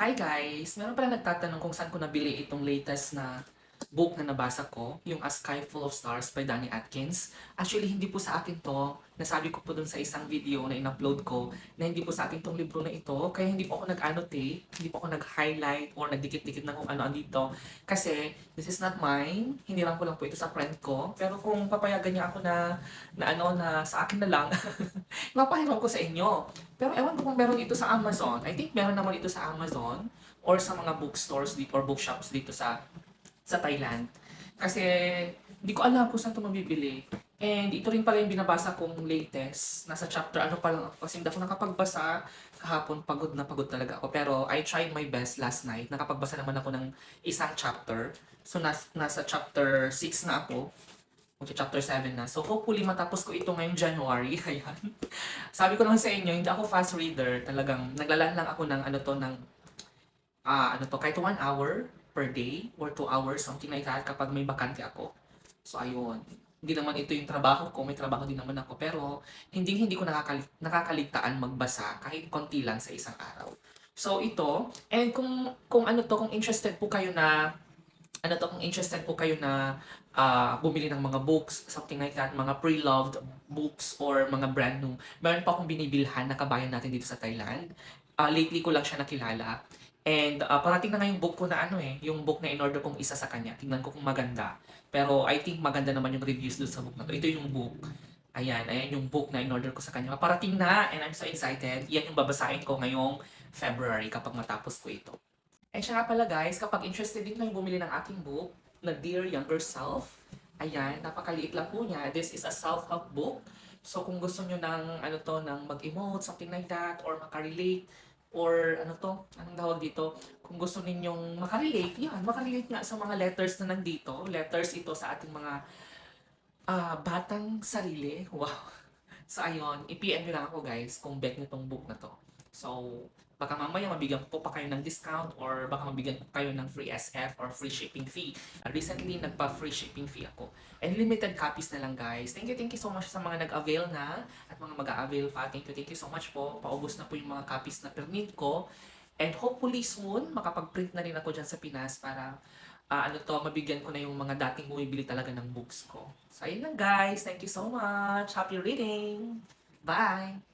Hi guys! Meron pala nagtatanong kung saan ko nabili itong latest na book na nabasa ko, yung A Sky Full of Stars by Danny Atkins. Actually, hindi po sa akin to. Nasabi ko po dun sa isang video na in-upload ko na hindi po sa akin tong libro na ito. Kaya hindi po ako nag-annotate, hindi po ako nag-highlight or nagdikit-dikit na kung ano dito. Kasi this is not mine. Hiniram ko lang po ito sa friend ko. Pero kung papayagan niya ako na sa akin na lang, mapahiram ko sa inyo. Pero ewan ko kung meron ito sa Amazon. I think meron naman ito sa Amazon or sa mga bookstores dito or bookshops dito sa Thailand. Kasi hindi ko alam kung saan ito mabibili. And ito rin pala yung binabasa kong latest. Nasa chapter ano pa lang ako kasi hindi ako nakapagbasa. Kahapon pagod talaga ako. Pero I tried my best last night. Nakapagbasa naman ako ng isang chapter. So nasa chapter 6 na ako. Chapter 7 na. So hopefully matapos ko ito ngayong January. Ayan. Sabi ko naman sa inyo, hindi ako fast reader. Talagang naglalaan lang ako ng kahit 1 hour per day or 2 hours, something like that, kapag may bakante ako. So, ayun. Hindi naman ito yung trabaho ko, may trabaho din naman ako, pero hindi ko nakakaligtaan magbasa kahit konti lang sa isang araw. So, ito, and kung interested po kayo na kung interested po kayo na bumili ng mga books, something like that, mga pre-loved books or mga brand new. Meron pa akong binibilhan na kabayan natin dito sa Thailand. Lately ko lang siya nakilala. And parating na nga yung book ko na yung book na in-order kong isa sa kanya. Tingnan ko kung maganda. Pero I think maganda naman yung reviews doon sa book na to. Ito yung book. Ayan yung book na in-order ko sa kanya. Parating na and I'm so excited. Yan yung babasahin ko ngayong February kapag matapos ko ito. And siya nga pala guys, kapag interested din kayong bumili ng aking book, na Dear Younger Self, ayan, napakaliit lang po niya. This is a self-help book. So kung gusto nyo ng mag-emote, something like that, or makarelate, or anong tawag dito, kung gusto ninyong makarelate, makarelate nga sa mga letters na nandito. Letters ito sa ating mga batang sarili. Wow. So ayun, i-PM nyo lang ako guys kung bet nyo tong book na to. So, baka mamaya mabigyan ko pa kayo ng discount or baka mabigyan ko kayo ng free SF or free shipping fee. Recently, nagpa-free shipping fee ako. And limited copies na lang guys. Thank you so much sa mga nag-avail na at mga mag-a-avail pa. Thank you so much po. Paubos na po yung mga copies na permit ko. And hopefully soon, makapag-print na rin ako dyan sa Pinas para mabigyan ko na yung mga dating bumibili talaga ng books ko. So, ayun lang guys. Thank you so much. Happy reading! Bye!